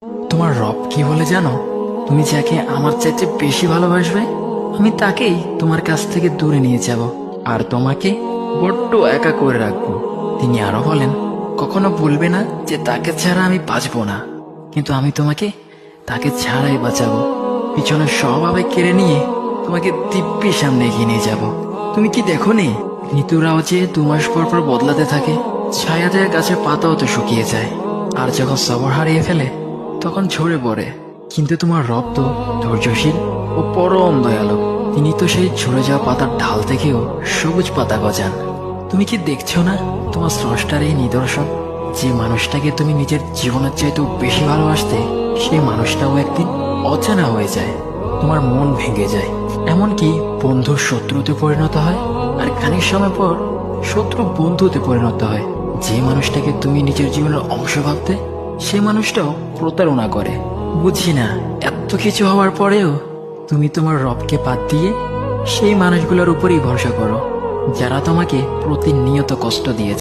তোমার রব কি বলে জানো? তুমি যাকে আমার চাইতে বেশি ভালোবাসবে, আমি তাকেই তোমার কাছ থেকে দূরে নিয়ে যাব আর তোমাকে বড্ড একা করে রাখবো। তিনি আরো বলেন, কখনো বলবে না যে তাকে ছাড়া আমি বাঁচবো না, কিন্তু আমি তোমাকে তাকে ছাড়াই বাঁচাবো। পিছনের সব আবেগ কেড়ে নিয়ে তোমাকে দিব্যি সামনে এগিয়ে নিয়ে যাব। তুমি কি দেখো নি, ঋতুরাও যে 2 মাস পর পর বদলাতে থাকে, ছায়া দেয়া গাছের পাতাও তো শুকিয়ে যায়, আর যখন সবর হারিয়ে ফেলে তখন ঝরে পড়ে। কিন্তু তোমার রব তো ধৈর্যশীল ও পরম দয়ালু। তিনি তো সেই ঝরে যাওয়া পাতার ঢাল থেকেও সবুজ পাতা গজান। তুমি কি দেখছো না তোমার স্রষ্টার এই নিদর্শন? যে মানুষটাকে তুমি নিজের জীবনের চাইতেও বেশি ভালোবাসতে, সেই মানুষটাও একদিন অচেনা হয়ে যায়, তোমার মন ভেঙে যায়, এমনকি বন্ধুর শত্রুতে পরিণত হয়। আর খানিক সময় পর শত্রু বন্ধুতে পরিণত হয়। যে মানুষটাকে তুমি নিজের জীবনের অংশ ভাবতে, সে মানুষটাও প্রতারণা করে। বুঝি না, এত কিছু হওয়ার পরেও তুমি তোমার রবকে বাদ দিয়ে সেই মানুষগুলোর উপরই ভরসা করো, যারা তোমাকে প্রতিনিয়ত কষ্ট দিয়েছে।